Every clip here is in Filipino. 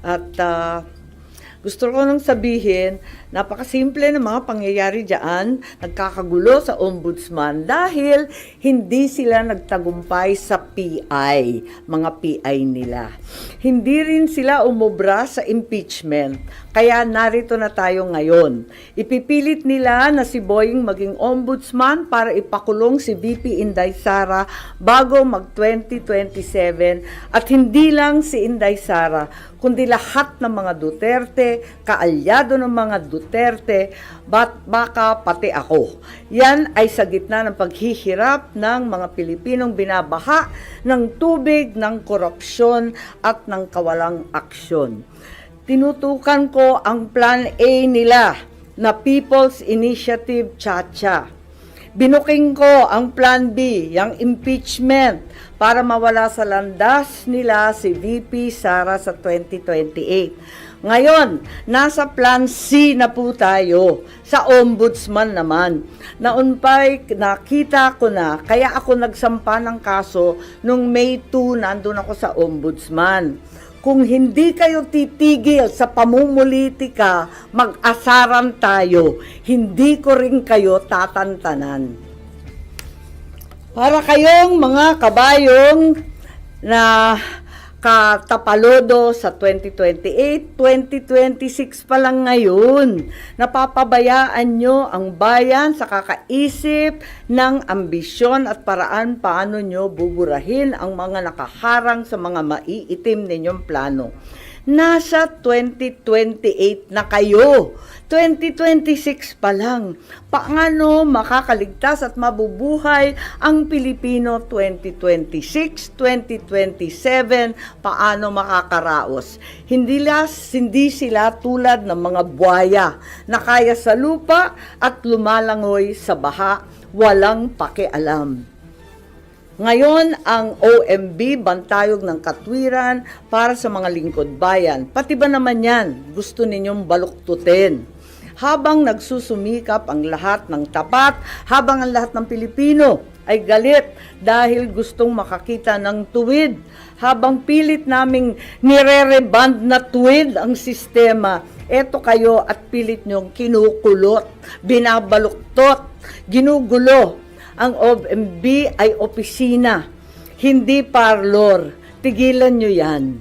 At gusto ko nang sabihin, napakasimple ng mga pangyayari diyan, nagkakagulo sa ombudsman dahil hindi sila nagtagumpay sa PI, mga PI nila. Hindi rin sila umubra sa impeachment, kaya narito na tayo ngayon. Ipipilit nila na si Boying maging ombudsman para ipakulong si VP Inday Sara bago mag-2027 at hindi lang si Inday Sara, kundi lahat ng mga Duterte, kaalyado ng mga Duterte, baka pati ako. Yan ay sa gitna ng paghihirap ng mga Pilipinong binabaha ng tubig, ng korupsyon at ng kawalang aksyon. Tinutukan ko ang Plan A nila na People's Initiative Chacha. Binuking ko ang Plan B, yung impeachment, para mawala sa landas nila si VP Sara sa 2028. Ngayon, nasa Plan C na po tayo, sa ombudsman naman. Noon pa'y nakita ko na, kaya ako nagsampa ng kaso nung May 2, nandun ako sa ombudsman. Kung hindi kayo titigil sa pamumulitika, mag-asaran tayo. Hindi ko rin kayo tatantanan. Para kayong mga kabayong na katapalodo sa 2028, 2026 pa lang ngayon. Napapabayaan nyo ang bayan sa kakaisip ng ambisyon at paraan paano nyo buburahin ang mga nakaharang sa mga maiitim ninyong plano. Nasa 2028 na kayo. 2026 pa lang. Paano makakaligtas at mabubuhay ang Pilipino 2026, 2027? Paano makakaraos? Hindi sila tulad ng mga buhaya na kaya sa lupa at lumalangoy sa baha, walang pakialam. Ngayon, ang OMB, Bantayog ng Katwiran, para sa mga lingkod bayan. Pati ba naman yan, gusto ninyong baluktutin? Habang nagsusumikap ang lahat ng tapat, habang ang lahat ng Pilipino ay galit dahil gustong makakita ng tuwid, habang pilit naming nire-reband na tuwid ang sistema, eto kayo at pilit nyong kinukulot, binabaluktot, ginugulo. Ang OMB ay opisina, hindi parlor. Tigilan nyo yan.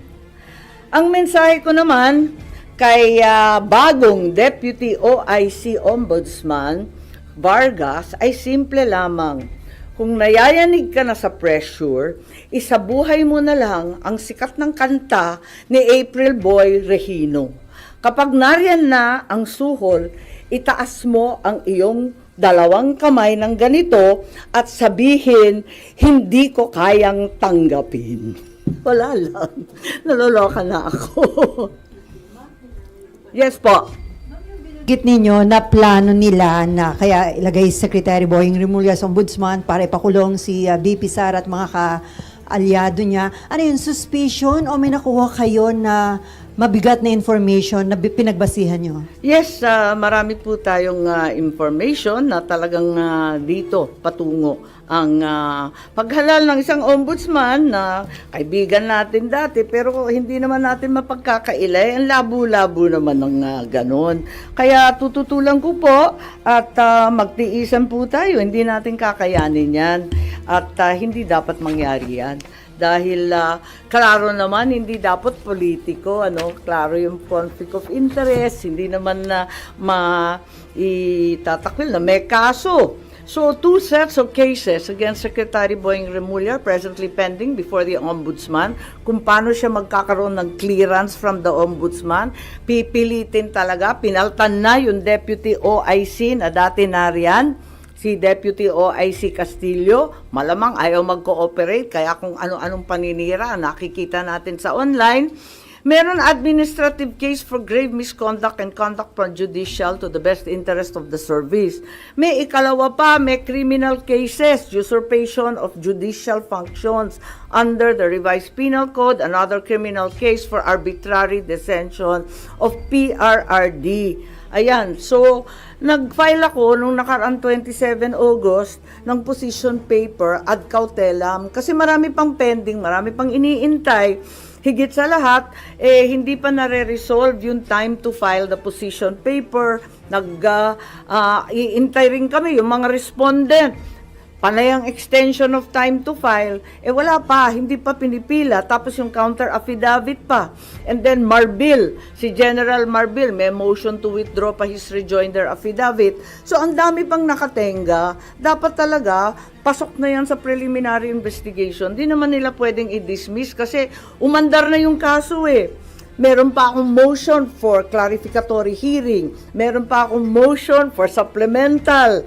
Ang mensahe ko naman kay bagong Deputy OIC Ombudsman Vargas ay simple lamang. Kung nayayanig ka na sa pressure, isabuhay mo na lang ang sikat ng kanta ni April Boy Regino. Kapag nariyan na ang suhol, itaas mo ang iyong dalawang kamay ng ganito at sabihin, hindi ko kayang tanggapin. Wala lang. Naloloka na ako. Yes po. Git ninyo na plano nila na kaya ilagay Secretary Boying Remulla sa ombudsman para ipakulong si VP Sara at mga ka-alyado niya. Ano yun, suspicion o may nakuha kayo na mabigat na information na pinagbasihan nyo? Yes, marami po tayong information na talagang dito patungo ang paghalal ng isang ombudsman na kaibigan natin dati pero hindi naman natin mapagkakailay. Ang labo-labo naman ng ganon. Kaya tututulan ko po at magtiisan po tayo. Hindi natin kakayanin yan at hindi dapat mangyari yan. Dahil klaro naman hindi dapat politiko, klaro yung conflict of interest, hindi naman na maitatakwil na may kaso. So, 2 sets of cases against Secretary Boying Remulla presently pending before the Ombudsman. Kung paano siya magkakaroon ng clearance from the Ombudsman, pipilitin talaga, pinaltan na yung Deputy OIC na dati nariyan, si Deputy OIC Castillo, malamang ayaw mag-cooperate, kaya kung ano-anong paninira nakikita natin sa online. Meron administrative case for grave misconduct and conduct prejudicial to the best interest of the service. May ikalawa pa, may criminal cases, usurpation of judicial functions under the revised penal code, another criminal case for arbitrary detention of PRRD. Ayan, so nag-file ako nung nakaraan 27 August ng position paper ad cautelam kasi marami pang pending, marami pang iniintay. Higit sa lahat, hindi pa nare-resolve yung time to file the position paper. Iintay rin kami yung mga respondent. Panay ang extension of time to file, wala pa, hindi pa pinipila, tapos yung counter affidavit pa. And then Marbil, si General Marbil, may motion to withdraw pa his rejoinder affidavit. So ang dami pang nakatenga, dapat talaga pasok na yan sa preliminary investigation. Di naman nila pwedeng i-dismiss kasi umandar na yung kaso Meron pa akong motion for clarificatory hearing. Meron pa akong motion for supplemental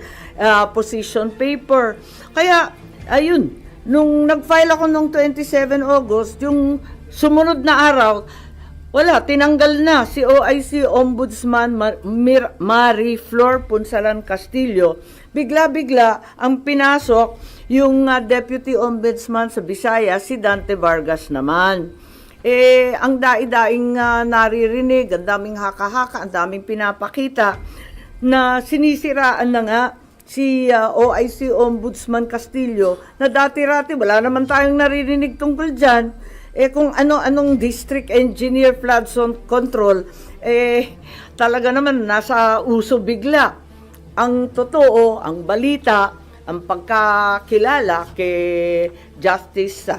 position paper. Kaya, ayun, nung nag-file ako nung 27 August, yung sumunod na araw, wala, tinanggal na si OIC Ombudsman Marie Flor Punsalan Castillo. Bigla-bigla ang pinasok yung Deputy Ombudsman sa Visayas, si Dante Vargas naman. Ang daing naririnig, ang daming haka-haka, ang daming pinapakita na sinisiraan na nga si OIC Ombudsman Castillo na dati-rati wala naman tayong naririnig tungkol dyan. Kung ano-anong district engineer flood zone control, talaga naman nasa uso bigla. Ang totoo, ang balita, ang pagkakilala kay Justice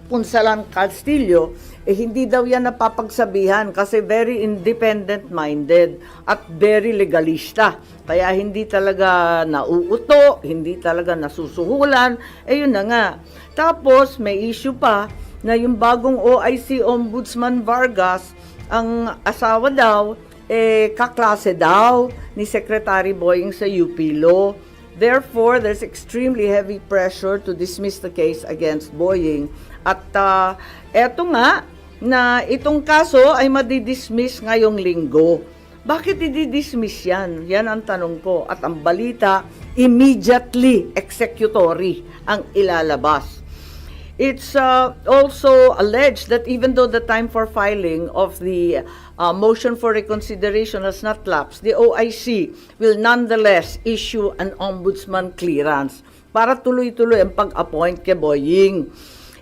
Punsalan Castillo, hindi daw yan napapagsabihan kasi very independent-minded at very legalista. Kaya hindi talaga nauuto, hindi talaga nasusuhulan, yun na nga. Tapos may issue pa na yung bagong OIC Ombudsman Vargas, ang asawa daw, kaklase daw ni Secretary Boying sa UP Law. Therefore, there's extremely heavy pressure to dismiss the case against Boying. At eto nga, na itong kaso ay madidismiss ngayong linggo. Bakit i-dismiss yan? Yan ang tanong ko. At ang balita, immediately executory ang ilalabas. It's also alleged that even though the time for filing of the motion for reconsideration has not lapsed, the OIC will nonetheless issue an ombudsman clearance para tuloy-tuloy ang pag-appoint kay Boying.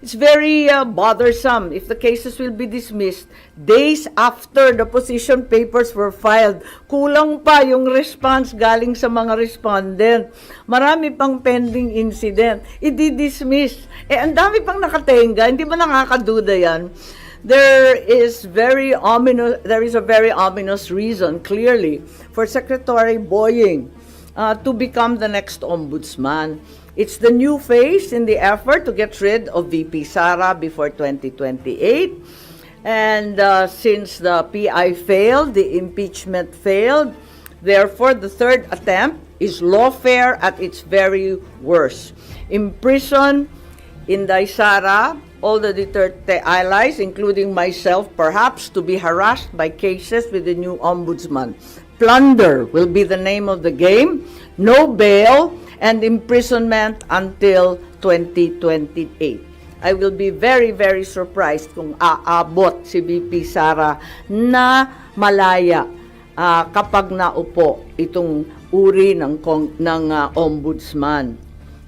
It's very bothersome if the cases will be dismissed days after the position papers were filed. Kulang pa yung response galing sa mga respondent. Marami pang pending incident. I-dismiss. Ang dami pang nakatenga. Hindi ba nakakaduda yan? There is a very ominous reason, clearly, for Secretary Boying to become the next ombudsman. It's the new phase in the effort to get rid of VP Sara before 2028. And since the PI failed, the impeachment failed, therefore the third attempt is lawfare at its very worst. Imprison Inday Sara, all the Duterte allies, including myself, perhaps to be harassed by cases with the new ombudsman. Plunder will be the name of the game. No bail and imprisonment until 2028. I will be very, very surprised kung aabot si VP Sara na malaya kapag naupo itong uri ng ombudsman.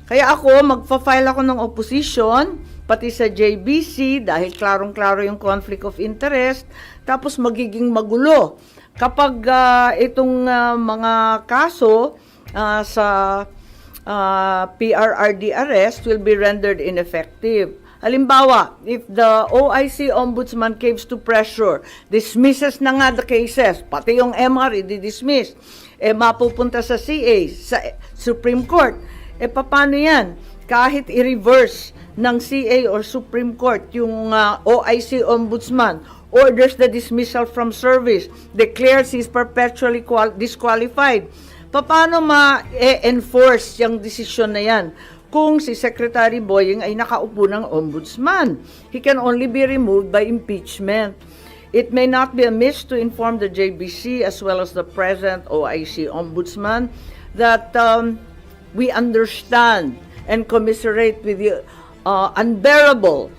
Kaya ako, magfa-file ako ng opposition, pati sa JBC, dahil klarong-klaro yung conflict of interest, tapos magiging magulo. Kapag itong mga kaso sa PRRD arrest will be rendered ineffective. Halimbawa, if the OIC Ombudsman caves to pressure, dismisses na nga the cases, pati yung MR i-dismiss, mapupunta sa CA, sa Supreme Court, paano yan? Kahit i-reverse ng CA or Supreme Court yung OIC Ombudsman, orders the dismissal from service, declares he's perpetually disqualified, paano ma-enforce yung desisyon na yan kung si Secretary Boying ay nakaupo ng ombudsman? He can only be removed by impeachment. It may not be amiss to inform the JBC as well as the present OIC ombudsman that we understand and commiserate with the unbearable,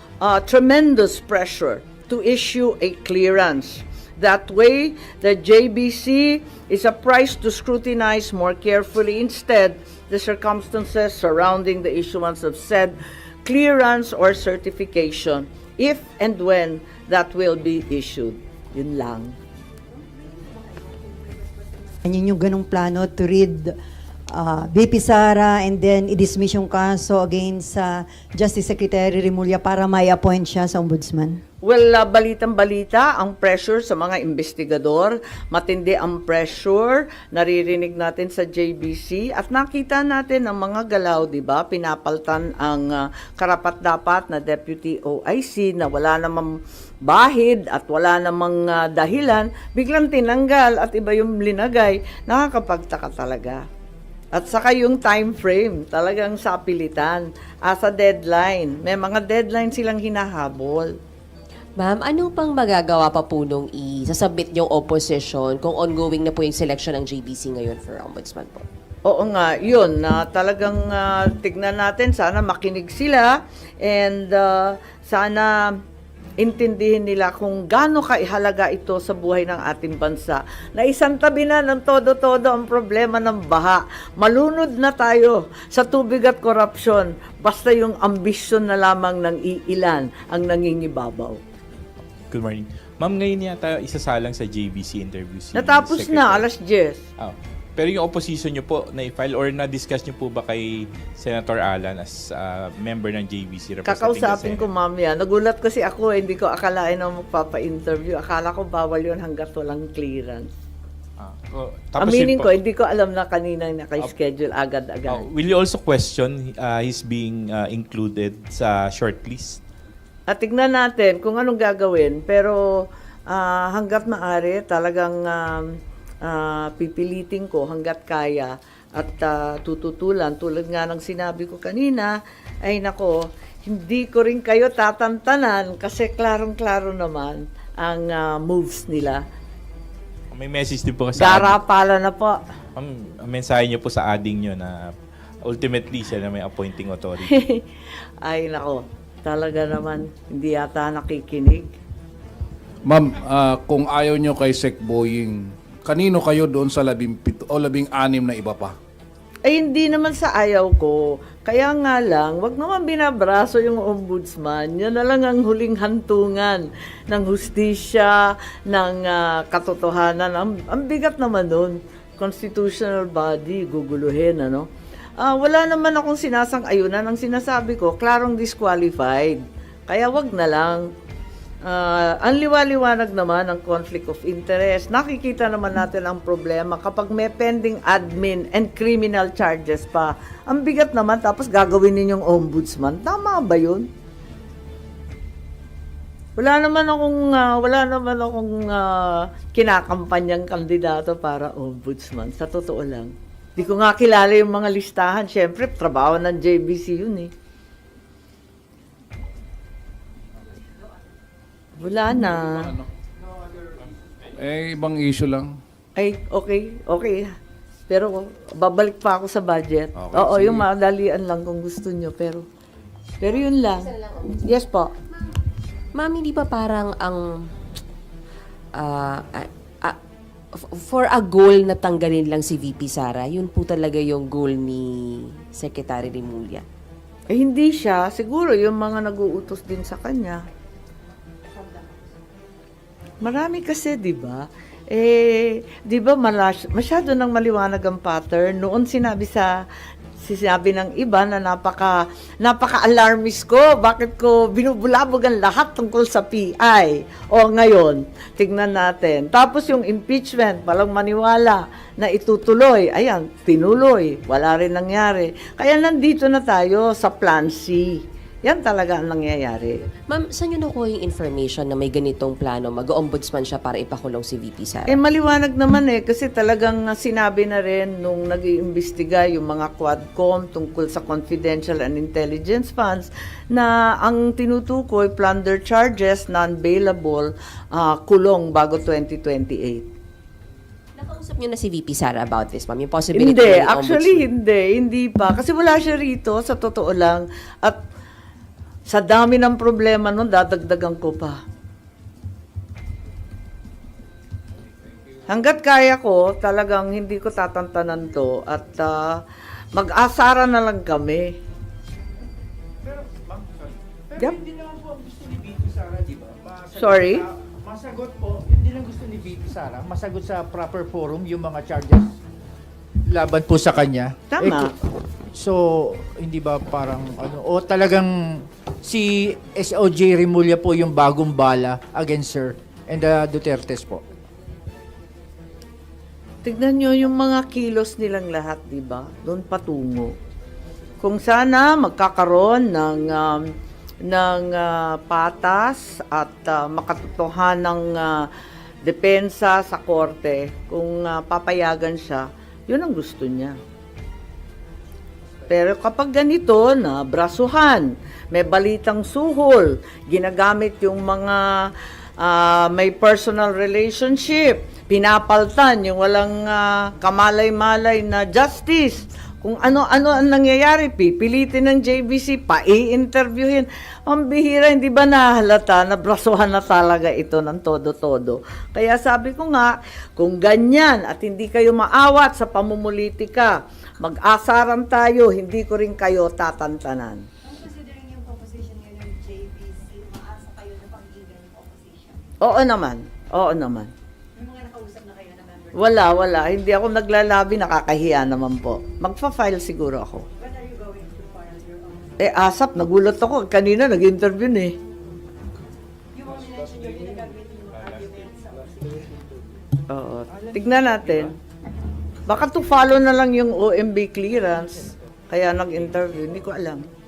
tremendous pressure to issue a clearance. That way, the JBC is apprised to scrutinize more carefully instead the circumstances surrounding the issuance of said clearance or certification. if and when that will be issued. Yun lang. Yan yung ganong plano to rid VP Sara and then i-dismiss yung kaso against sa Justice Secretary Remulla para may appoint siya sa ombudsman? Well, balitang-balita, ang pressure sa mga investigador, matindi ang pressure, naririnig natin sa JBC, at nakita natin ang mga galaw, di ba? Pinapaltan ang karapat-dapat na Deputy OIC na wala namang bahid at wala namang dahilan, biglang tinanggal at iba yung linagay, nakakapagtaka talaga. At saka yung time frame, talagang sapilitan, as a deadline. May mga deadline silang hinahabol. Ma'am, ano pang magagawa pa po nung isasubmit yung opposition kung ongoing na po yung selection ng JBC ngayon for ombudsman po? Oo nga, yun, na talagang tignan natin, sana makinig sila and sana intindihin nila kung gaano kaihalaga ito sa buhay ng ating bansa. Na isang tabi na ng todo-todo ang problema ng baha. Malunod na tayo sa tubig at korupsyon, basta yung ambisyon na lamang ng iilan ang nangingibabaw. Good morning. Ma'am, ngayon yata isasalang sa JBC interview si Natapos Secretary. na, alas 10. Oh. Pero yung opposition nyo po na-file or na-discuss nyo po ba kay Senator Alan as member ng JBC representing Kakausapin the ko Senate? mamaya. Nagulat kasi ako, hindi ko akalain na magpapa-interview. Akala ko bawal yun hanggat walang clearance. Aminin ko, hindi ko alam na kanina naka-schedule agad-agad. will you also question his being included sa shortlist? At tignan natin kung anong gagawin. Pero hanggat maaari, talagang pipilitin ko hanggat kaya at tututulan. Tulad nga ng sinabi ko kanina, ay nako, hindi ko rin kayo tatantanan kasi klarong-klaro naman ang moves nila. May message din po sa Garapala na po. Ma'am, ang mensahe niyo po sa ading nyo na ultimately siya na may appointing authority. Ay nako, talaga naman, hindi yata nakikinig. Ma'am, kung ayaw nyo kay Sec Boying, kanino kayo doon sa 17 o 16 na iba pa? Ay hindi naman sa ayaw ko. Kaya nga lang, wag naman binabraso yung ombudsman. Yan na lang ang huling hantungan ng hustisya, ng katotohanan. Ang bigat naman nun. Constitutional body, guguluhin, ano? Wala naman akong sinasang-ayunan. Ang sinasabi ko, klarong disqualified. Kaya wag na lang. Ang liwaliwanag naman ang conflict of interest. Nakikita naman natin ang problema kapag may pending admin and criminal charges pa. Ang bigat naman, tapos gagawin ninyong ombudsman. Tama ba yun? Wala naman akong kinakampanyang kandidato para ombudsman. Sa totoo lang. Di ko nga kilala yung mga listahan. Siyempre, trabaho ng JBC yun eh. Wala na. Ibang issue lang. Ay, okay. Pero babalik pa ako sa budget. Okay, Oo, sige. yung madalian lang kung gusto nyo. Pero yun lang. Yes po. Ma'am, hindi ba parang ang for a goal na tanggalin lang si VP Sara, yun po talaga yung goal ni Secretary Remulla? Eh, hindi siya. Siguro yung mga nag-uutos din sa kanya. Marami kasi, di ba? Di ba masyado nang maliwanag ang pattern. Noon sinabi ng iba na napaka-alarmist ko. Bakit ko binubulabog ang lahat tungkol sa PI? O ngayon, tignan natin. Tapos yung impeachment, walang maniwala na itutuloy. Ayan, tinuloy. Wala rin nangyari. Kaya nandito na tayo sa Plan C. Yan talaga ang nangyayari. Ma'am, saan nyo nakuha yung information na may ganitong plano? Mag-ombudsman siya para ipakulong si VP Sara? Maliwanag naman kasi talagang sinabi na rin nung nag-iimbestiga yung mga Quadcom tungkol sa confidential and intelligence funds na ang tinutukoy, plunder charges, non-bailable, kulong bago 2028. Nakausap nyo na si VP Sara about this, ma'am? Yung possibility Hindi, na actually hindi pa. Kasi wala siya rito, sa totoo lang. At sa dami ng problema nun, dadagdagan ko pa. Hanggat kaya ko, talagang hindi ko tatantanan to at mag-asara na lang kami. Pero, ma'am, sorry. Yep. Hindi naman po ang gusto ni VP Sorry? Masagot po, hindi lang gusto ni VP Sara, masagot sa proper forum yung mga charges laban po sa kanya. Tama. So, hindi ba parang ano, o talagang si SOJ Remulla po yung bagong bala against her and the Dutertes po? Tignan nyo yung mga kilos nilang lahat, di ba? Doon patungo. Kung sana magkakaroon ng patas at makatotohanang depensa sa korte, kung papayagan siya, yun ang gusto niya. Pero kapag ganito na brasuhan, may balitang suhol, ginagamit yung mga may personal relationship, pinapaltan yung walang kamalay-malay na justice. Kung ano-ano ang nangyayari, pipilitin ng JBC, pa-i-interviewin. Ang bihira, hindi ba nahalata na brasuhan na talaga ito ng todo-todo? Kaya sabi ko nga, kung ganyan at hindi kayo maawat sa pamumulitika, mag-asaran tayo, hindi ko rin kayo tatantanan. Considering yung composition ngayon ng JBC, maasa kayo na pag-ibig ng opposition? Oo naman, oo naman. May mga nakausap na kayo na member? Wala. Hindi ako naglalabi, nakakahiya naman po. Magpa-file siguro ako. When are you going to file your own? Asap, nagulat ako. Kanina nag-interview na eh. You only mentioned yung ginagagawin yung mga arguments sa opposition. Oo. Tignan natin. Baka to follow na lang yung OMB clearance. Kaya nag-interview. Hindi ko alam.